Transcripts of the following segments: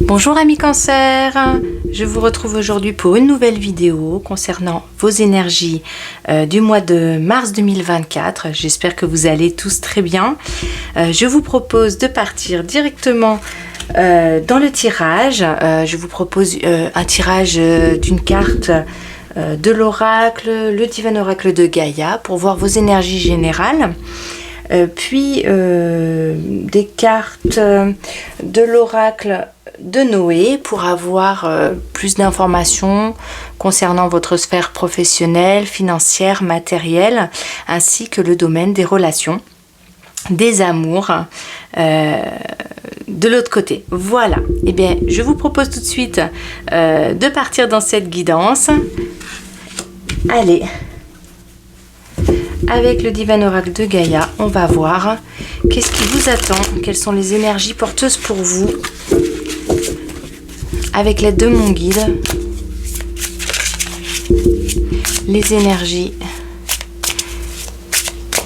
Bonjour amis Cancer, je vous retrouve aujourd'hui pour une nouvelle vidéo concernant vos énergies du mois de mars 2024. J'espère que vous allez tous très bien. Je vous propose de partir directement dans le tirage. Je vous propose un tirage d'une carte de l'oracle, le divin oracle de Gaïa, pour voir vos énergies générales. Puis des cartes de l'oracle de Noé pour avoir plus d'informations concernant votre sphère professionnelle, financière, matérielle, ainsi que le domaine des relations, des amours de l'autre côté. Voilà, eh bien je vous propose tout de suite de partir dans cette guidance. Allez, avec le divin oracle de Gaïa, on va voir qu'est-ce qui vous attend, quelles sont les énergies porteuses pour vous, avec l'aide de mon guide, les énergies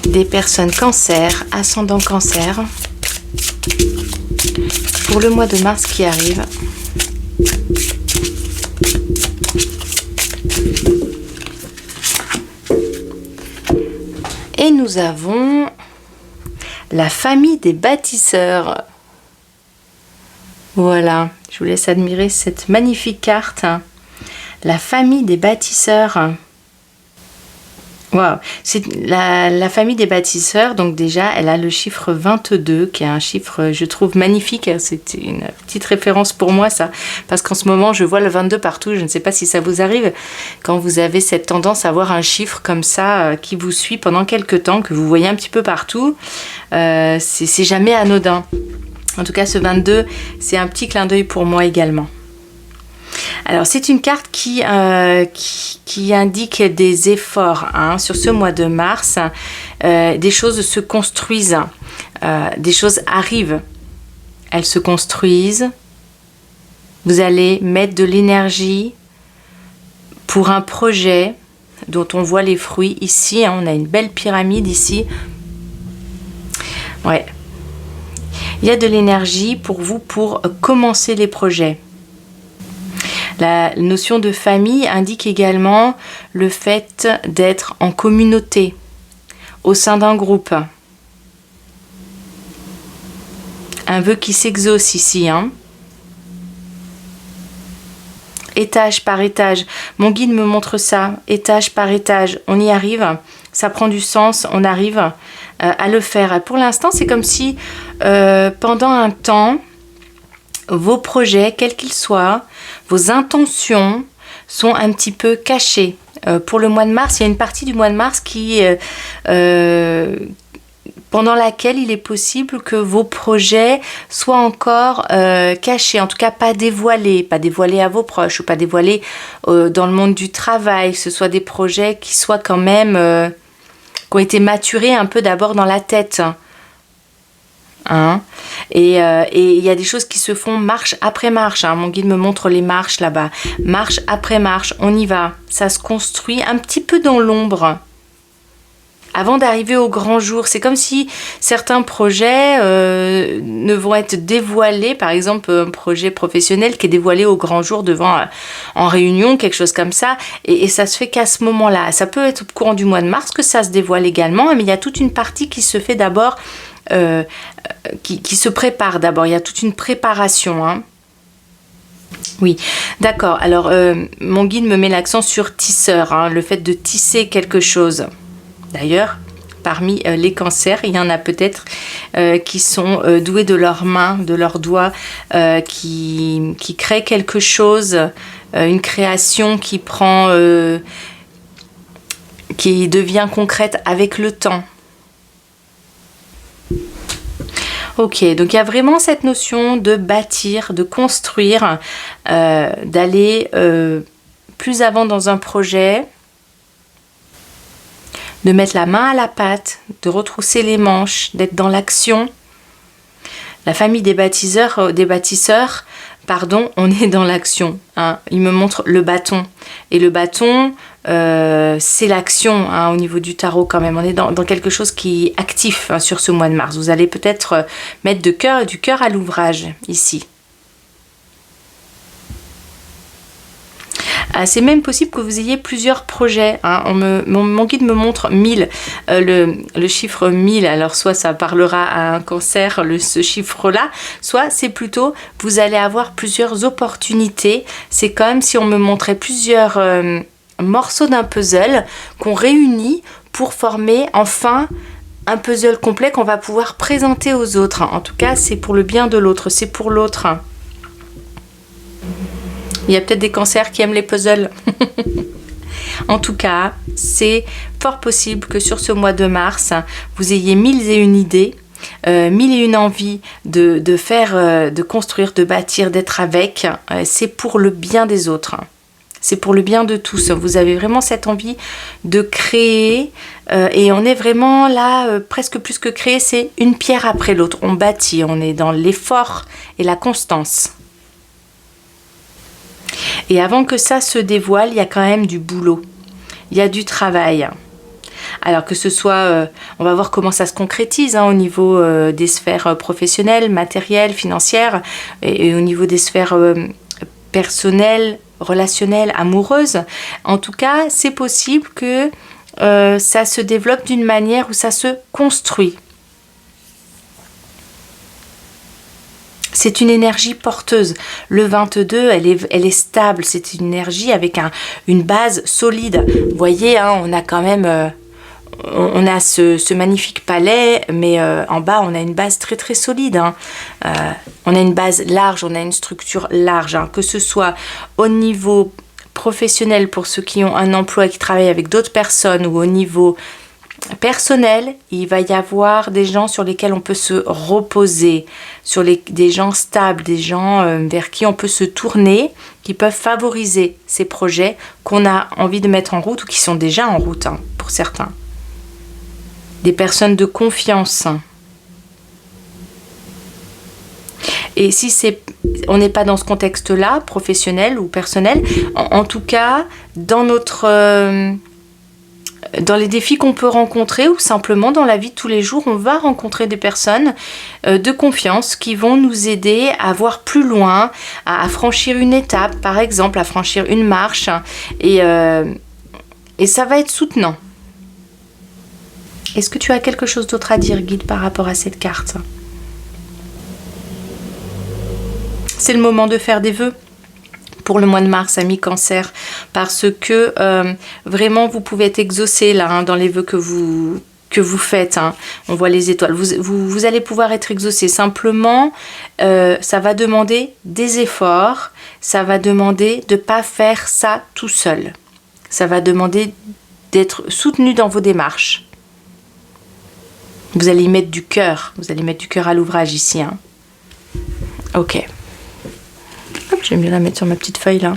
des personnes cancer, ascendant cancer, pour le mois de mars qui arrive. Et nous avons la famille des bâtisseurs. Voilà, je vous laisse admirer cette magnifique carte. La famille des bâtisseurs. Waouh, c'est la famille des bâtisseurs. Donc déjà, elle a le chiffre 22, qui est un chiffre, je trouve, magnifique. C'est une petite référence pour moi, ça. Parce qu'en ce moment, je vois le 22 partout. Je ne sais pas si ça vous arrive. Quand vous avez cette tendance à voir un chiffre comme ça, qui vous suit pendant quelques temps, que vous voyez un petit peu partout, c'est jamais anodin. En tout cas, ce 22, c'est un petit clin d'œil pour moi également. Alors, c'est une carte qui indique des efforts sur ce mois de mars. Des choses se construisent, des choses arrivent. Elles se construisent. Vous allez mettre de l'énergie pour un projet dont on voit les fruits ici. On a une belle pyramide ici. Ouais. Il y a de l'énergie pour vous pour commencer les projets. La notion de famille indique également le fait d'être en communauté, au sein d'un groupe. Un vœu qui s'exauce ici. Étage par étage. Mon guide me montre ça, étage par étage. On y arrive, ça prend du sens, on arrive à le faire. Pour l'instant, c'est comme si pendant un temps, vos projets, quels qu'ils soient, vos intentions sont un petit peu cachées. Pour le mois de mars, il y a une partie du mois de mars qui pendant laquelle il est possible que vos projets soient encore cachés, en tout cas pas dévoilés à vos proches, ou pas dévoilés dans le monde du travail, que ce soit des projets qui soient quand même, qui ont été maturés un peu d'abord dans la tête. Et il y a des choses qui se font marche après marche. Mon guide me montre les marches là-bas. Marche après marche, on y va. Ça se construit un petit peu dans l'ombre. Avant d'arriver au grand jour, c'est comme si certains projets ne vont être dévoilés. Par exemple, un projet professionnel qui est dévoilé au grand jour en réunion, quelque chose comme ça. Et ça se fait qu'à ce moment-là. Ça peut être au courant du mois de mars que ça se dévoile également. Mais il y a toute une partie qui se fait d'abord, qui se prépare d'abord. Il y a toute une préparation. Oui, d'accord. Alors, mon guide me met l'accent sur tisseur, le fait de tisser quelque chose. D'ailleurs, parmi les cancers, il y en a peut-être qui sont doués de leurs mains, de leurs doigts, qui créent quelque chose, une création qui devient concrète avec le temps. Ok, donc il y a vraiment cette notion de bâtir, de construire, d'aller plus avant dans un projet, de mettre la main à la pâte, de retrousser les manches, d'être dans l'action. La famille des bâtisseurs, on est dans l'action. Il me montre le bâton. Et le bâton, c'est l'action au niveau du tarot quand même. On est dans quelque chose qui est actif sur ce mois de mars. Vous allez peut-être mettre du cœur à l'ouvrage ici. C'est même possible que vous ayez plusieurs projets. Hein. Mon guide me montre 1000, le chiffre 1000. Alors soit ça parlera à un cancer, ce chiffre-là, soit c'est plutôt vous allez avoir plusieurs opportunités. C'est comme si on me montrait plusieurs morceaux d'un puzzle qu'on réunit pour former enfin un puzzle complet qu'on va pouvoir présenter aux autres. En tout cas, c'est pour le bien de l'autre, c'est pour l'autre. Il y a peut-être des cancers qui aiment les puzzles. En tout cas, c'est fort possible que sur ce mois de mars, vous ayez 1001 idées, 1001 envies de faire, de construire, de bâtir, d'être avec. C'est pour le bien des autres. C'est pour le bien de tous. Vous avez vraiment cette envie de créer. Et on est vraiment là, presque plus que créer, c'est une pierre après l'autre. On bâtit, on est dans l'effort et la constance. Et avant que ça se dévoile, il y a quand même du boulot. Il y a du travail. Alors que ce soit, on va voir comment ça se concrétise au niveau des sphères professionnelles, matérielles, financières, et au niveau des sphères personnelles, relationnelles, amoureuses. En tout cas, c'est possible que ça se développe d'une manière où ça se construit. C'est une énergie porteuse. Le 22, elle est stable. C'est une énergie avec une base solide. Vous voyez, on a quand même... on a ce magnifique palais, mais en bas, on a une base très très solide. On a une base large, on a une structure large. Que ce soit au niveau professionnel pour ceux qui ont un emploi et qui travaillent avec d'autres personnes ou au niveau personnel, il va y avoir des gens sur lesquels on peut se reposer, des gens stables, des gens vers qui on peut se tourner, qui peuvent favoriser ces projets qu'on a envie de mettre en route ou qui sont déjà en route pour certains. Des personnes de confiance. Et si on n'est pas dans ce contexte-là, professionnel ou personnel, en tout cas, dans les défis qu'on peut rencontrer ou simplement dans la vie de tous les jours, on va rencontrer des personnes de confiance qui vont nous aider à voir plus loin, à franchir une étape, par exemple, à franchir une marche. Et ça va être soutenant. Est-ce que tu as quelque chose d'autre à dire, guide, par rapport à cette carte ? C'est le moment de faire des vœux pour le mois de mars, amis cancer, parce que vraiment vous pouvez être exaucé là dans les vœux que vous faites. On voit les étoiles. Vous allez pouvoir être exaucé. Simplement, ça va demander des efforts. Ça va demander de ne pas faire ça tout seul. Ça va demander d'être soutenu dans vos démarches. Vous allez y mettre du cœur. Vous allez mettre du cœur à l'ouvrage ici. Ok. J'aime bien la mettre sur ma petite feuille là.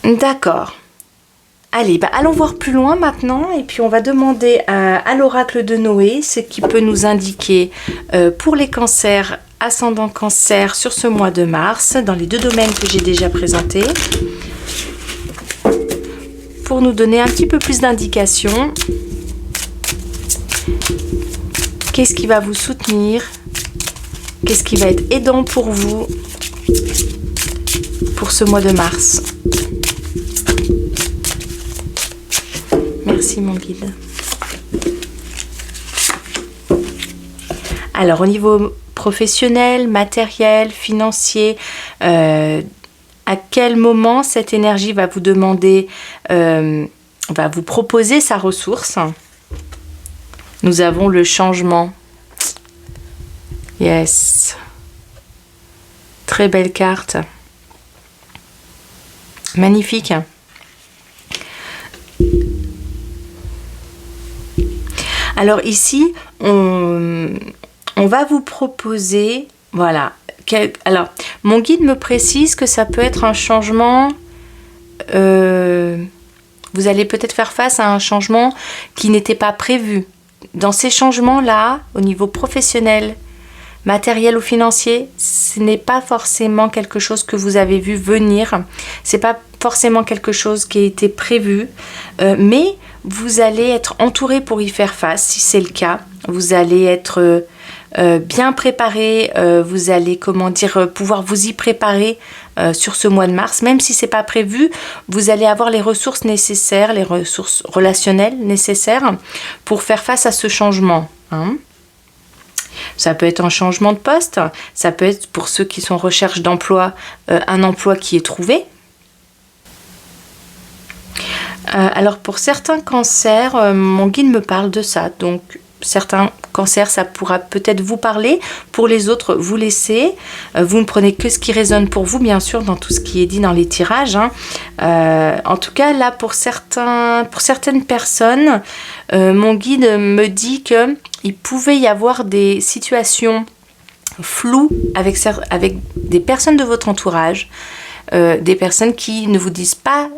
D'accord. Allez, allons voir plus loin maintenant. Et puis on va demander à l'oracle de Noé ce qui peut nous indiquer pour les cancers, ascendant cancer sur ce mois de mars, dans les deux domaines que j'ai déjà présentés. Pour nous donner un petit peu plus d'indications. Qu'est-ce qui va vous soutenir ? Qu'est-ce qui va être aidant pour vous pour ce mois de mars? Merci mon guide. Alors au niveau professionnel, matériel, financier, à quel moment cette énergie va vous demander, va vous proposer sa ressource? Nous avons le changement. Yes. Très belle carte. Magnifique. Alors ici, on va vous proposer, voilà. Alors, mon guide me précise que ça peut être un changement. Vous allez peut-être faire face à un changement qui n'était pas prévu. Dans ces changements-là, au niveau professionnel, matériel ou financier, ce n'est pas forcément quelque chose que vous avez vu venir. C'est pas forcément quelque chose qui a été prévu, mais vous allez être entouré pour y faire face. Si c'est le cas, vous allez être bien préparé, vous allez, comment dire, pouvoir vous y préparer sur ce mois de mars. Même si c'est pas prévu, vous allez avoir les ressources nécessaires, les ressources relationnelles nécessaires pour faire face à ce changement. Hein. Ça peut être un changement de poste, ça peut être pour ceux qui sont en recherche d'emploi, un emploi qui est trouvé. Alors pour certains cancers, mon guide me parle de ça, donc certains cancers ça pourra peut-être vous parler, pour les autres vous laissez, vous ne prenez que ce qui résonne pour vous bien sûr dans tout ce qui est dit dans les tirages, hein. En tout cas là pour certaines personnes, mon guide me dit que il pouvait y avoir des situations floues avec des personnes de votre entourage, des personnes qui ne vous disent pas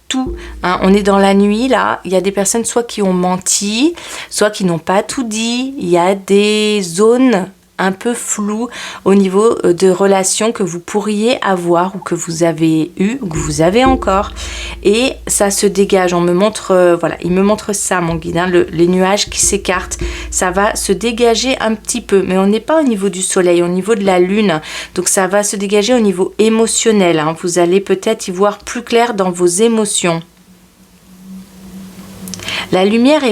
tout, hein. On est dans la nuit là, il y a des personnes soit qui ont menti, soit qui n'ont pas tout dit, il y a des zones un peu floues au niveau de relations que vous pourriez avoir ou que vous avez eu ou que vous avez encore, et ça se dégage. On me montre, voilà, il me montre ça mon guide, hein, les nuages qui s'écartent, ça va se dégager un petit peu, mais on n'est pas au niveau du soleil, au niveau de la lune, donc ça va se dégager au niveau émotionnel, hein. Vous allez peut-être y voir plus clair dans vos émotions. La lumière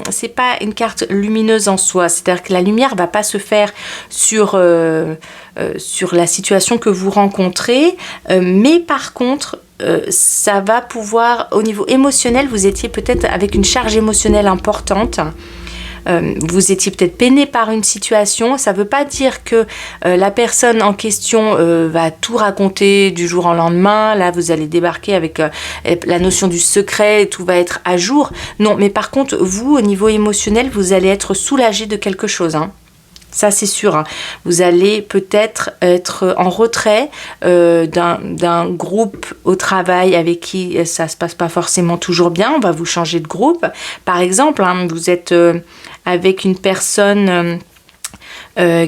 c'est pas une carte lumineuse en soi, c'est-à-dire que la lumière va pas se faire sur la situation que vous rencontrez, mais par contre ça va pouvoir, au niveau émotionnel, vous étiez peut-être avec une charge émotionnelle importante. Vous étiez peut-être peiné par une situation, ça ne veut pas dire que la personne en question va tout raconter du jour au lendemain, là vous allez débarquer avec la notion du secret, tout va être à jour, non, mais par contre vous au niveau émotionnel vous allez être soulagé de quelque chose, hein. Ça c'est sûr, hein. Vous allez peut-être être en retrait d'un groupe au travail avec qui ça se passe pas forcément toujours bien, on va vous changer de groupe. Par exemple, hein, vous êtes avec une personne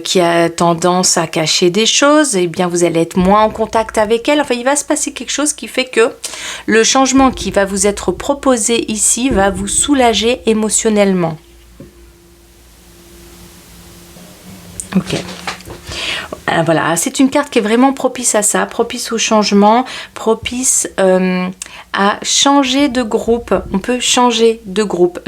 qui a tendance à cacher des choses, et bien vous allez être moins en contact avec elle. Enfin, il va se passer quelque chose qui fait que le changement qui va vous être proposé ici va vous soulager émotionnellement. Ok. Voilà, c'est une carte qui est vraiment propice à ça, propice au changement, propice à changer de groupe. On peut changer de groupe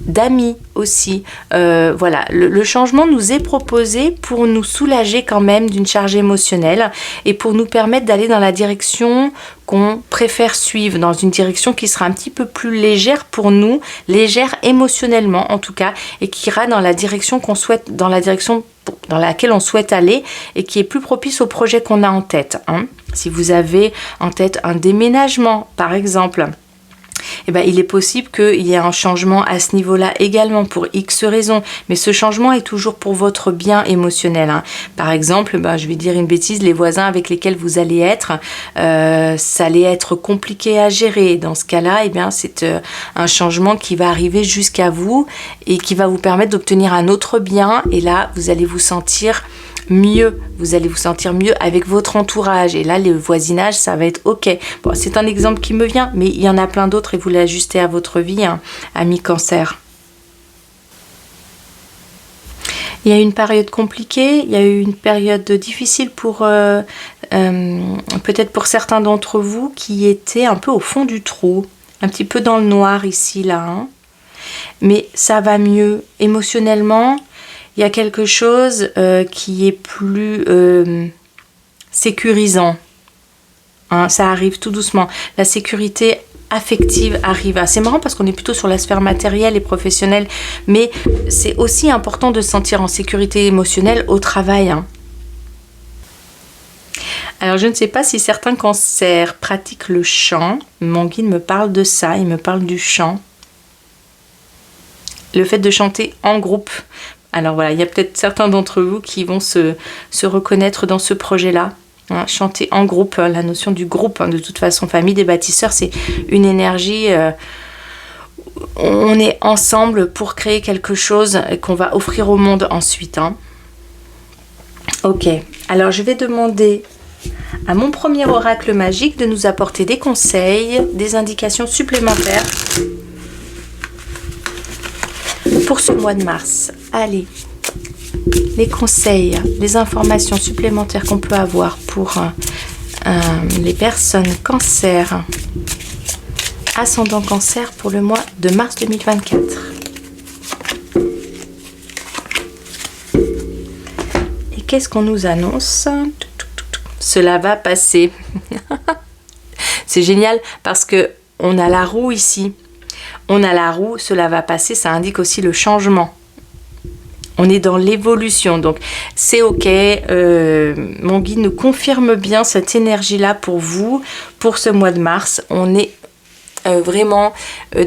d'amis aussi. Voilà, le changement nous est proposé pour nous soulager quand même d'une charge émotionnelle et pour nous permettre d'aller dans la direction qu'on préfère suivre, dans une direction qui sera un petit peu plus légère pour nous, légère émotionnellement en tout cas, et qui ira dans la direction qu'on souhaite, dans la direction dans laquelle on souhaite aller et qui est plus propice au projet qu'on a en tête, hein. Si vous avez en tête un déménagement par exemple, eh ben, il est possible qu'il y ait un changement à ce niveau-là également pour X raisons, mais ce changement est toujours pour votre bien émotionnel, hein. Par exemple, je vais dire une bêtise, les voisins avec lesquels vous allez être, ça allait être compliqué à gérer. Dans ce cas-là, eh bien, c'est un changement qui va arriver jusqu'à vous et qui va vous permettre d'obtenir un autre bien, et là, vous allez vous sentir mieux, avec votre entourage, et là le voisinage ça va être ok. Bon, c'est un exemple qui me vient, mais il y en a plein d'autres et vous l'ajustez à votre vie, hein, ami Cancer. Il y a eu une période compliquée, il y a eu une période difficile pour peut-être pour certains d'entre vous qui étaient un peu au fond du trou, un petit peu dans le noir ici là, hein. Mais ça va mieux émotionnellement. Il y a quelque chose qui est plus sécurisant, hein, ça arrive tout doucement. La sécurité affective arrive. C'est marrant parce qu'on est plutôt sur la sphère matérielle et professionnelle, mais c'est aussi important de se sentir en sécurité émotionnelle au travail, hein. Alors je ne sais pas si certains cancers pratiquent le chant. Mon guide me parle de ça, il me parle du chant. Le fait de chanter en groupe. Alors voilà, il y a peut-être certains d'entre vous qui vont se reconnaître dans ce projet-là. Hein, chanter en groupe, la notion du groupe, hein, de toute façon, famille des bâtisseurs, c'est une énergie, on est ensemble pour créer quelque chose qu'on va offrir au monde ensuite, hein. Ok, alors je vais demander à mon premier oracle magique de nous apporter des conseils, des indications supplémentaires pour ce mois de mars. Allez, les conseils, les informations supplémentaires qu'on peut avoir pour les personnes cancer, ascendant cancer pour le mois de mars 2024. Et qu'est-ce qu'on nous annonce? Cela va passer. C'est génial parce que on a la roue ici. On a la roue, cela va passer, ça indique aussi le changement. On est dans l'évolution, donc c'est ok. Mon guide nous confirme bien cette énergie-là pour vous, pour ce mois de mars. On est vraiment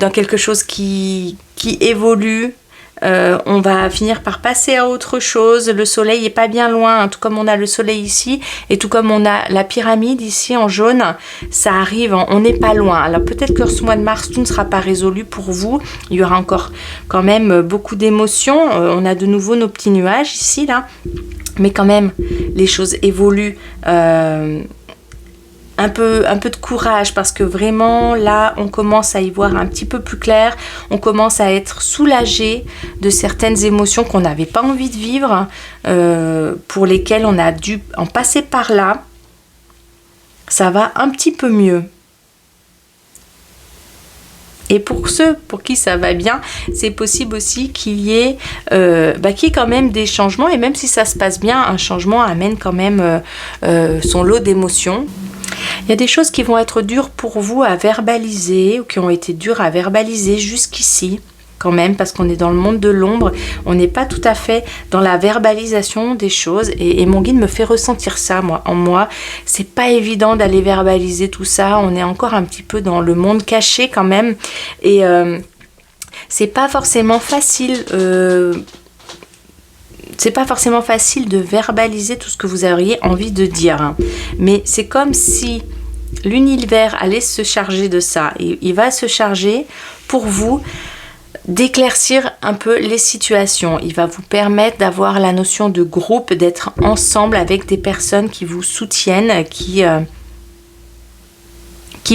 dans quelque chose qui évolue. On va finir par passer à autre chose. Le soleil est pas bien loin, hein, tout comme on a le soleil ici et tout comme on a la pyramide ici en jaune, ça arrive, hein, on n'est pas loin. Alors peut-être que ce mois de mars tout ne sera pas résolu pour vous, il y aura encore quand même beaucoup d'émotions, on a de nouveau nos petits nuages ici là, mais quand même les choses évoluent. Un peu de courage parce que vraiment là on commence à y voir un petit peu plus clair, on commence à être soulagé de certaines émotions qu'on n'avait pas envie de vivre, pour lesquelles on a dû en passer par là. Ça va un petit peu mieux. Et pour ceux pour qui ça va bien, c'est possible aussi qu'il y ait quand même des changements, et même si ça se passe bien, un changement amène quand même son lot d'émotions. Il y a des choses qui vont être dures pour vous à verbaliser ou qui ont été dures à verbaliser jusqu'ici quand même, parce qu'on est dans le monde de l'ombre, on n'est pas tout à fait dans la verbalisation des choses et mon guide me fait ressentir ça en moi. C'est pas évident d'aller verbaliser tout ça, on est encore un petit peu dans le monde caché quand même et c'est pas forcément facile. C'est pas forcément facile de verbaliser tout ce que vous auriez envie de dire, hein. Mais c'est comme si l'univers allait se charger de ça. Et il va se charger pour vous d'éclaircir un peu les situations. Il va vous permettre d'avoir la notion de groupe, d'être ensemble avec des personnes qui vous soutiennent, qui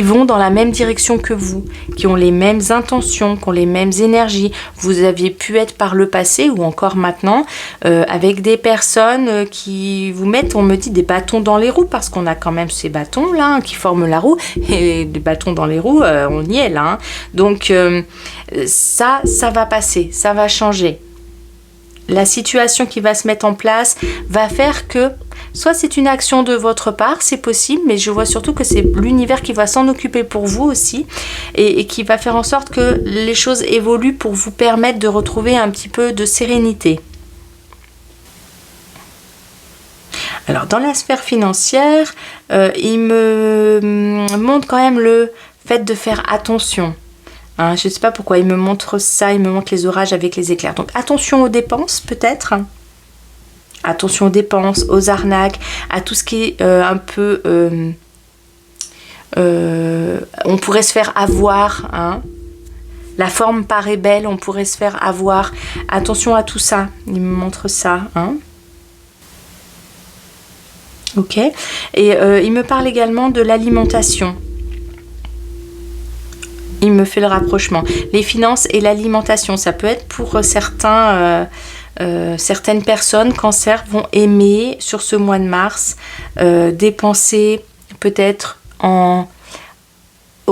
vont dans la même direction que vous, qui ont les mêmes intentions, qui ont les mêmes énergies. Vous aviez pu être par le passé ou encore maintenant avec des personnes qui vous mettent, on me dit, des bâtons dans les roues, parce qu'on a quand même ces bâtons là qui forment la roue, et des bâtons dans les roues, on y est là. Hein. Donc ça va passer, ça va changer. La situation qui va se mettre en place va faire que soit c'est une action de votre part, c'est possible, mais je vois surtout que c'est l'univers qui va s'en occuper pour vous aussi et qui va faire en sorte que les choses évoluent pour vous permettre de retrouver un petit peu de sérénité. Alors dans la sphère financière, il me montre quand même le fait de faire attention. Hein, je ne sais pas pourquoi il me montre ça, il me montre les orages avec les éclairs. Donc attention aux dépenses peut-être. Attention aux dépenses, aux arnaques, à tout ce qui est un peu... on pourrait se faire avoir. Hein. La forme paraît belle, on pourrait se faire avoir. Attention à tout ça, il me montre ça. Hein. Ok. Et il me parle également de l'alimentation. Il me fait le rapprochement. Les finances et l'alimentation, ça peut être pour certaines personnes, cancer, vont aimer sur ce mois de mars dépenser peut-être au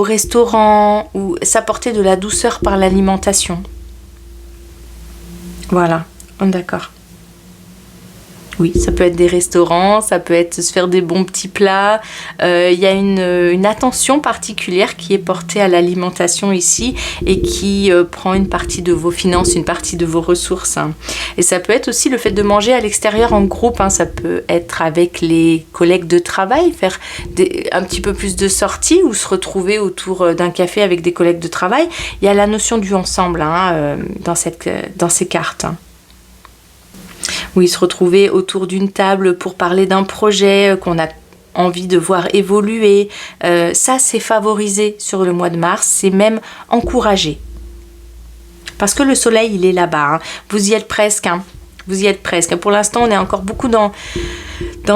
restaurant ou s'apporter de la douceur par l'alimentation. Voilà, on est d'accord. Oui, ça peut être des restaurants, ça peut être se faire des bons petits plats. Il y a une attention particulière qui est portée à l'alimentation ici et qui prend une partie de vos finances, une partie de vos ressources. Hein. Et ça peut être aussi le fait de manger à l'extérieur en groupe. Hein. Ça peut être avec les collègues de travail, faire un petit peu plus de sorties ou se retrouver autour d'un café avec des collègues de travail. Il y a la notion du ensemble hein, dans ces cartes. Hein. Oui, se retrouver autour d'une table pour parler d'un projet qu'on a envie de voir évoluer. Ça, c'est favorisé sur le mois de mars, c'est même encouragé. Parce que le soleil, il est là-bas. Hein. Vous y êtes presque. Hein. Vous y êtes presque. Pour l'instant, on est encore beaucoup dans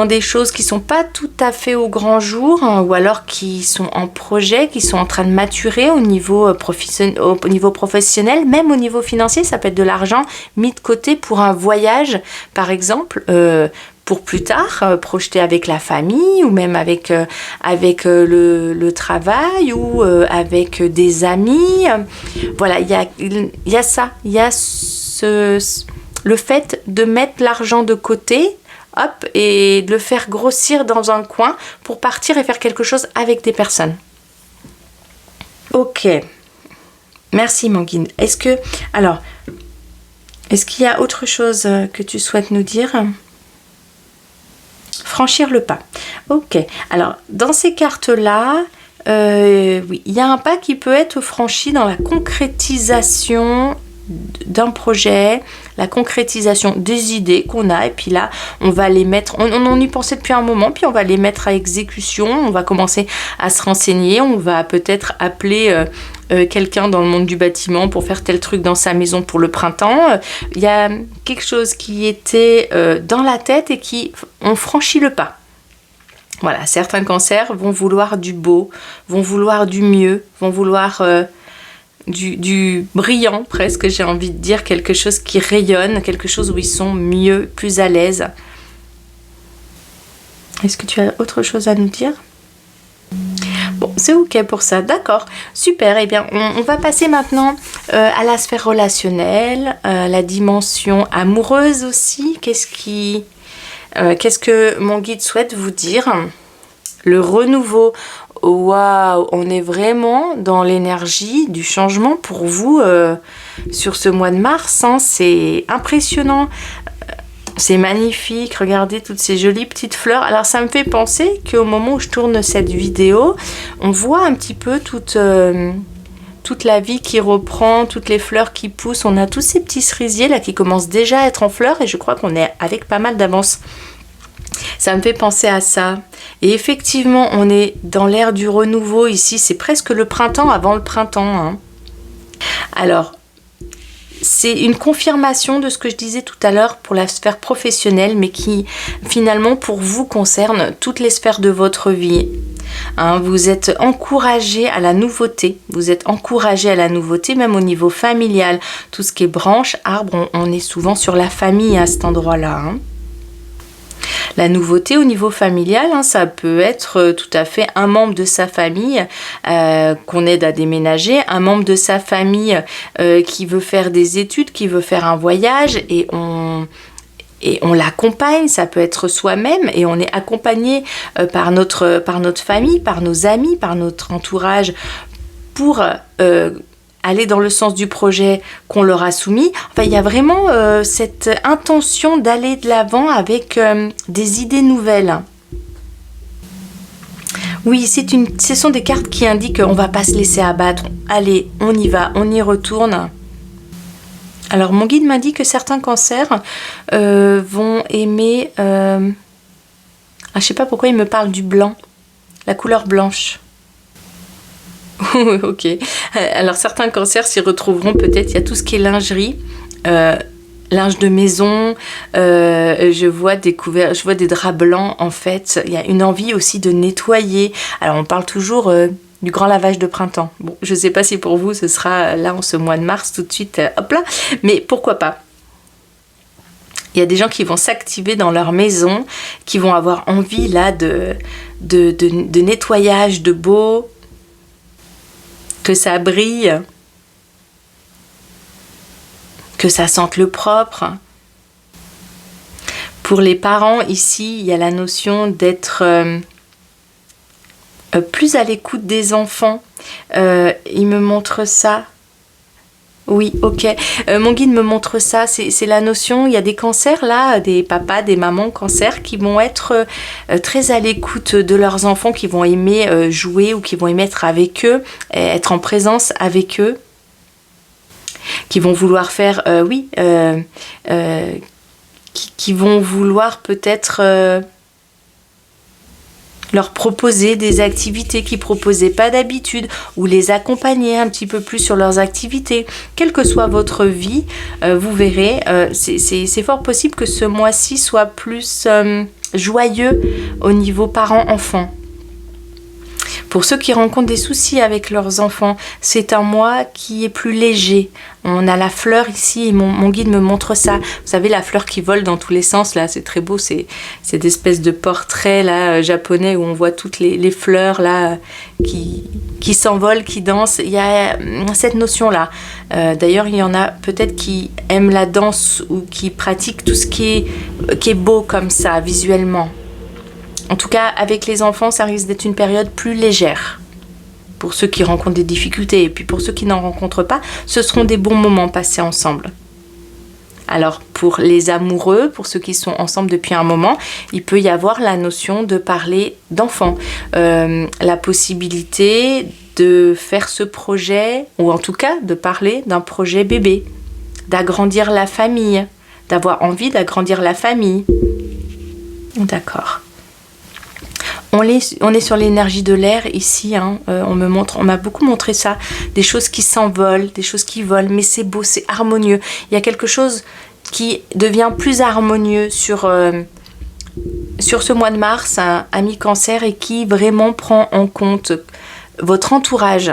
des choses qui sont pas tout à fait au grand jour, hein, ou alors qui sont en projet, qui sont en train de maturer au niveau professionnel, même au niveau financier. Ça peut être de l'argent mis de côté pour un voyage, par exemple, pour plus tard, projeté avec la famille, ou même avec le travail, ou avec des amis. Voilà, il y a ça, il y a le fait de mettre l'argent de côté, hop, et de le faire grossir dans un coin pour partir et faire quelque chose avec des personnes. Ok. Merci, mon guide. Est-ce qu'il y a autre chose que tu souhaites nous dire ? Franchir le pas. Ok. Alors, dans ces cartes-là, oui, il y a un pas qui peut être franchi dans la concrétisation d'un projet, la concrétisation des idées qu'on a, et puis là on va les mettre, on y pensait depuis un moment, puis on va les mettre à exécution, on va commencer à se renseigner, on va peut-être appeler quelqu'un dans le monde du bâtiment pour faire tel truc dans sa maison pour le printemps. Il y a quelque chose qui était dans la tête et qui on franchit le pas. Voilà, certains cancers vont vouloir du beau, vont vouloir du mieux, vont vouloir du brillant presque, j'ai envie de dire, quelque chose qui rayonne, quelque chose où ils sont mieux, plus à l'aise. Est-ce que tu as autre chose à nous dire ? Bon, c'est ok pour ça, d'accord, super. Eh bien, on va passer maintenant à la sphère relationnelle, la dimension amoureuse aussi. Qu'est-ce que mon guide souhaite vous dire ? Le renouveau. Waouh, on est vraiment dans l'énergie du changement pour vous sur ce mois de mars, hein, c'est impressionnant, c'est magnifique, regardez toutes ces jolies petites fleurs. Alors ça me fait penser qu'au moment où je tourne cette vidéo, on voit un petit peu toute la vie qui reprend, toutes les fleurs qui poussent, on a tous ces petits cerisiers là qui commencent déjà à être en fleurs et je crois qu'on est avec pas mal d'avance. Ça me fait penser à ça. Et effectivement, on est dans l'ère du renouveau ici. C'est presque le printemps avant le printemps, hein. Alors, c'est une confirmation de ce que je disais tout à l'heure pour la sphère professionnelle, mais qui finalement pour vous concerne toutes les sphères de votre vie. Hein, vous êtes encouragé à la nouveauté. Vous êtes encouragé à la nouveauté, même au niveau familial. Tout ce qui est branche, arbre, on est souvent sur la famille à cet endroit-là, hein. La nouveauté au niveau familial, hein, ça peut être tout à fait un membre de sa famille qu'on aide à déménager, un membre de sa famille qui veut faire des études, qui veut faire un voyage et on l'accompagne, ça peut être soi-même et on est accompagné par notre famille, par nos amis, par notre entourage pour aller dans le sens du projet qu'on leur a soumis. Enfin, il y a vraiment cette intention d'aller de l'avant avec des idées nouvelles. Oui, ce sont des cartes qui indiquent qu'on ne va pas se laisser abattre. Allez, on y va, on y retourne. Alors, mon guide m'a dit que certains cancers vont aimer... je ne sais pas pourquoi il me parle du blanc, la couleur blanche. Ok. Alors certains cancers s'y retrouveront peut-être. Il y a tout ce qui est lingerie, linge de maison. Je vois des draps blancs en fait. Il y a une envie aussi de nettoyer. Alors on parle toujours du grand lavage de printemps. Bon, je sais pas si pour vous ce sera là en ce mois de mars tout de suite. Hop là. Mais pourquoi pas. Il y a des gens qui vont s'activer dans leur maison, qui vont avoir envie là de nettoyage, de beau. Que ça brille, que ça sente le propre. Pour les parents, ici, il y a la notion d'être plus à l'écoute des enfants. Il me montre ça. Oui, ok. Mon guide me montre ça. C'est la notion, il y a des cancers là, des papas, des mamans cancers qui vont être très à l'écoute de leurs enfants, qui vont aimer jouer ou qui vont aimer être avec eux, être en présence avec eux, qui vont vouloir faire, qui vont vouloir peut-être leur proposer des activités qu'ils ne proposaient pas d'habitude ou les accompagner un petit peu plus sur leurs activités. Quelle que soit votre vie, vous verrez, c'est fort possible que ce mois-ci soit plus joyeux au niveau parents-enfants. Pour ceux qui rencontrent des soucis avec leurs enfants, c'est un mois qui est plus léger. On a la fleur ici et mon guide me montre ça. Vous savez, la fleur qui vole dans tous les sens, là, c'est très beau. C'est cette espèce de portrait là, japonais où on voit toutes les fleurs là, qui s'envolent, qui dansent. Il y a cette notion-là. D'ailleurs, il y en a peut-être qui aiment la danse ou qui pratiquent tout ce qui est beau comme ça, visuellement. En tout cas, avec les enfants, ça risque d'être une période plus légère. Pour ceux qui rencontrent des difficultés et puis pour ceux qui n'en rencontrent pas, ce seront des bons moments passés ensemble. Alors, pour les amoureux, pour ceux qui sont ensemble depuis un moment, il peut y avoir la notion de parler d'enfants. La possibilité de faire ce projet, ou en tout cas de parler d'un projet bébé, d'agrandir la famille, d'avoir envie d'agrandir la famille. D'accord. On est sur l'énergie de l'air ici, hein. On m'a beaucoup montré ça, des choses qui s'envolent, des choses qui volent, mais c'est beau, c'est harmonieux. Il y a quelque chose qui devient plus harmonieux sur ce mois de mars, ami Cancer, et qui vraiment prend en compte votre entourage.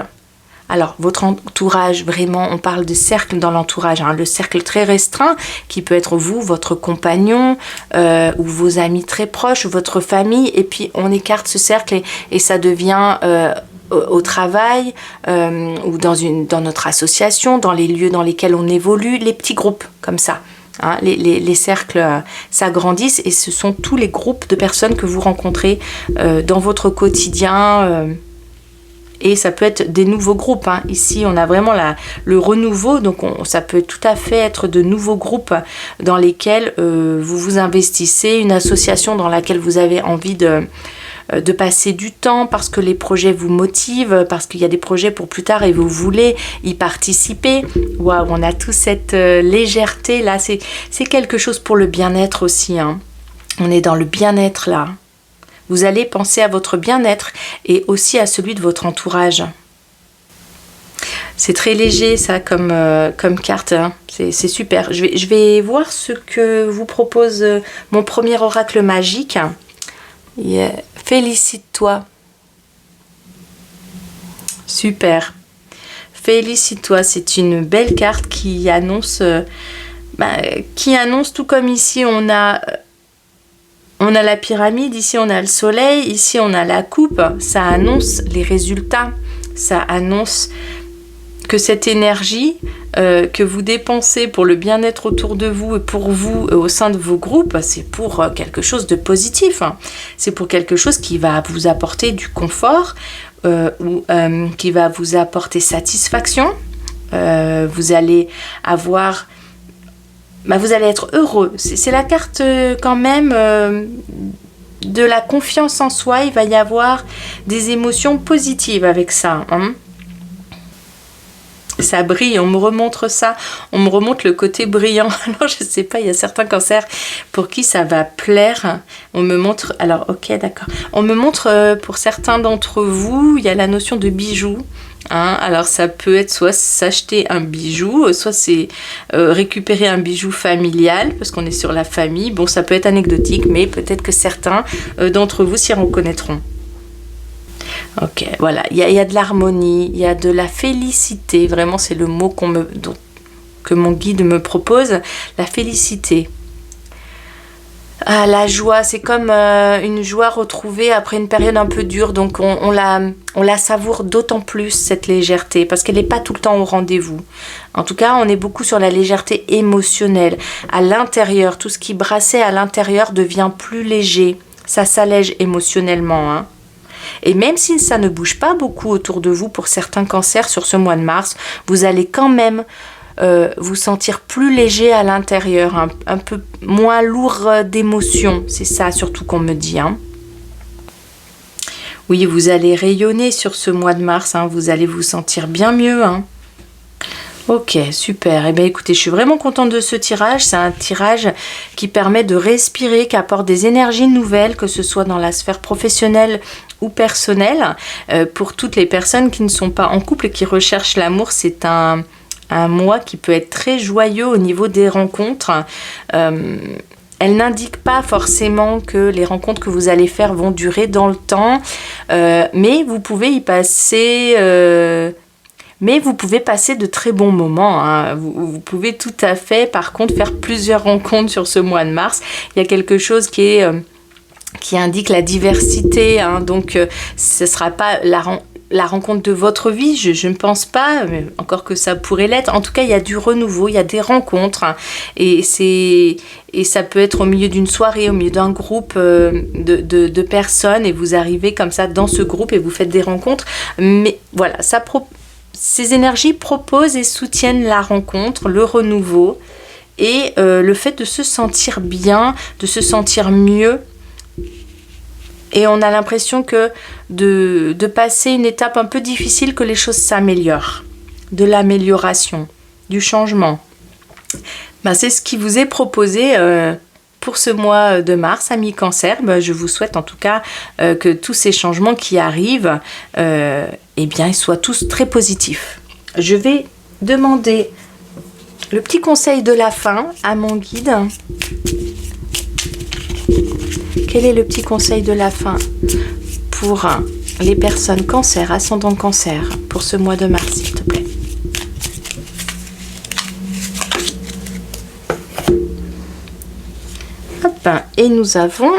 Alors, votre entourage, vraiment, on parle de cercle dans l'entourage, hein, le cercle très restreint, qui peut être vous, votre compagnon, ou vos amis très proches, votre famille, et puis on écarte ce cercle et ça devient au travail, ou dans notre association, dans les lieux dans lesquels on évolue, les petits groupes, comme ça. Hein, les cercles s'agrandissent et ce sont tous les groupes de personnes que vous rencontrez dans votre quotidien. Et ça peut être des nouveaux groupes. Hein. Ici, on a vraiment le renouveau. Donc, ça peut tout à fait être de nouveaux groupes dans lesquels vous vous investissez. Une association dans laquelle vous avez envie de passer du temps parce que les projets vous motivent, parce qu'il y a des projets pour plus tard et vous voulez y participer. Waouh, on a toute cette légèreté là. C'est quelque chose pour le bien-être aussi. Hein. On est dans le bien-être là. Vous allez penser à votre bien-être et aussi à celui de votre entourage. C'est très léger ça comme carte, hein. C'est super. Je vais voir ce que vous propose mon premier oracle magique. Félicite-toi. Super. Félicite-toi, c'est une belle carte qui annonce tout comme ici on a la pyramide, ici on a le soleil, ici on a la coupe. Ça annonce les résultats. Ça annonce que cette énergie que vous dépensez pour le bien-être autour de vous et pour vous au sein de vos groupes, c'est pour quelque chose de positif. Hein. C'est pour quelque chose qui va vous apporter du confort ou qui va vous apporter satisfaction. Vous allez avoir... vous allez être heureux. C'est la carte quand même de la confiance en soi. Il va y avoir des émotions positives avec ça. Hein. Ça brille, on me remontre ça. On me remonte le côté brillant. Alors je sais pas, il y a certains cancers pour qui ça va plaire. On me montre... Alors ok, d'accord. On me montre pour certains d'entre vous, il y a la notion de bijoux. Hein, alors ça peut être soit s'acheter un bijou, soit c'est récupérer un bijou familial, parce qu'on est sur la famille. Bon, ça peut être anecdotique, mais peut-être que certains d'entre vous s'y reconnaîtront. Ok, voilà, il y a de l'harmonie, il y a de la félicité, vraiment c'est le mot que mon guide me propose, la félicité. Ah, la joie, c'est comme une joie retrouvée après une période un peu dure, donc on la savoure d'autant plus, cette légèreté, parce qu'elle n'est pas tout le temps au rendez-vous. En tout cas, on est beaucoup sur la légèreté émotionnelle. À l'intérieur, tout ce qui brassait à l'intérieur devient plus léger, ça s'allège émotionnellement. Hein. Et même si ça ne bouge pas beaucoup autour de vous pour certains cancers sur ce mois de mars, vous allez quand même... vous sentir plus léger à l'intérieur, un peu moins lourd d'émotions, c'est ça surtout qu'on me dit. Hein. Oui, vous allez rayonner sur ce mois de mars, hein, vous allez vous sentir bien mieux. Hein. Ok, super. Eh bien, écoutez, je suis vraiment contente de ce tirage. C'est un tirage qui permet de respirer, qui apporte des énergies nouvelles, que ce soit dans la sphère professionnelle ou personnelle. Pour toutes les personnes qui ne sont pas en couple et qui recherchent l'amour, c'est un mois qui peut être très joyeux au niveau des rencontres. Elle n'indique pas forcément que les rencontres que vous allez faire vont durer dans le temps, mais vous pouvez y passer... Mais vous pouvez passer de très bons moments, hein. Vous pouvez tout à fait, par contre, faire plusieurs rencontres sur ce mois de mars. Il y a quelque chose qui indique la diversité, hein. Donc ce ne sera pas la rencontre de votre vie, je ne pense pas, mais encore que ça pourrait l'être. En tout cas, il y a du renouveau, il y a des rencontres, hein. Et ça peut être au milieu d'une soirée, au milieu d'un groupe de personnes, et vous arrivez comme ça dans ce groupe et vous faites des rencontres. Mais voilà, ces énergies proposent et soutiennent la rencontre, le renouveau et le fait de se sentir bien, de se sentir mieux. Et on a l'impression que de passer une étape un peu difficile, que les choses s'améliorent. De l'amélioration, du changement. Ben, c'est ce qui vous est proposé pour ce mois de mars, amis Cancer. Ben, je vous souhaite en tout cas que tous ces changements qui arrivent, eh bien, ils soient tous très positifs. Je vais demander le petit conseil de la fin à mon guide. Quel est le petit conseil de la fin pour les personnes Cancer, ascendant Cancer, pour ce mois de mars, s'il te plaît? Hop, et nous avons...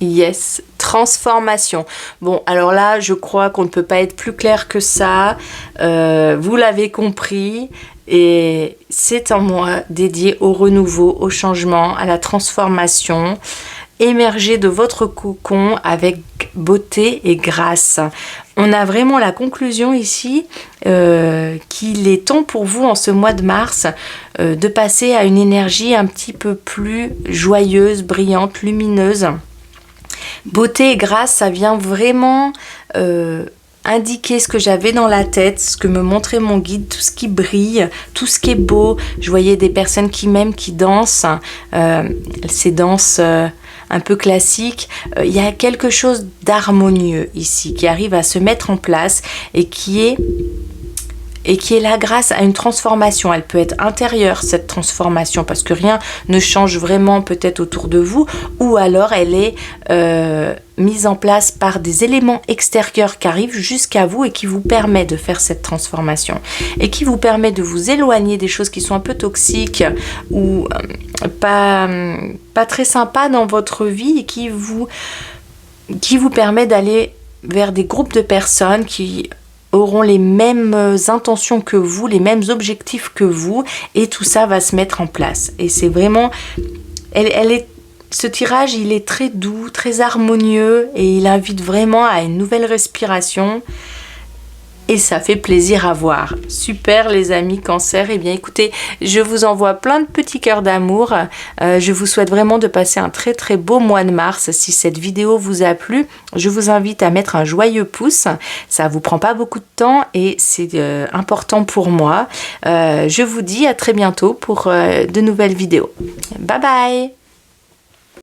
Yes, transformation. Bon, alors là, je crois qu'on ne peut pas être plus clair que ça. Vous l'avez compris. Et c'est un mois dédié au renouveau, au changement, à la transformation. Émergez de votre cocon avec beauté et grâce. On a vraiment la conclusion ici qu'il est temps pour vous en ce mois de mars de passer à une énergie un petit peu plus joyeuse, brillante, lumineuse. Beauté et grâce, ça vient vraiment indiquer ce que j'avais dans la tête, ce que me montrait mon guide, tout ce qui brille, tout ce qui est beau. Je voyais des personnes qui m'aiment, qui dansent, ces danses un peu classiques. Il y a quelque chose d'harmonieux ici qui arrive à se mettre en place et qui est là grâce à une transformation. Elle peut être intérieure, cette transformation, parce que rien ne change vraiment peut-être autour de vous, ou alors elle est mise en place par des éléments extérieurs qui arrivent jusqu'à vous et qui vous permet de faire cette transformation et qui vous permet de vous éloigner des choses qui sont un peu toxiques ou pas très sympas dans votre vie et qui vous permet d'aller vers des groupes de personnes qui auront les mêmes intentions que vous, les mêmes objectifs que vous, et tout ça va se mettre en place. Et c'est vraiment... ce tirage, il est très doux, très harmonieux, et il invite vraiment à une nouvelle respiration. Et ça fait plaisir à voir. Super les amis Cancer. Eh bien écoutez, je vous envoie plein de petits cœurs d'amour. Je vous souhaite vraiment de passer un très très beau mois de mars. Si cette vidéo vous a plu, je vous invite à mettre un joyeux pouce. Ça vous prend pas beaucoup de temps et c'est important pour moi. Je vous dis à très bientôt pour de nouvelles vidéos. Bye bye.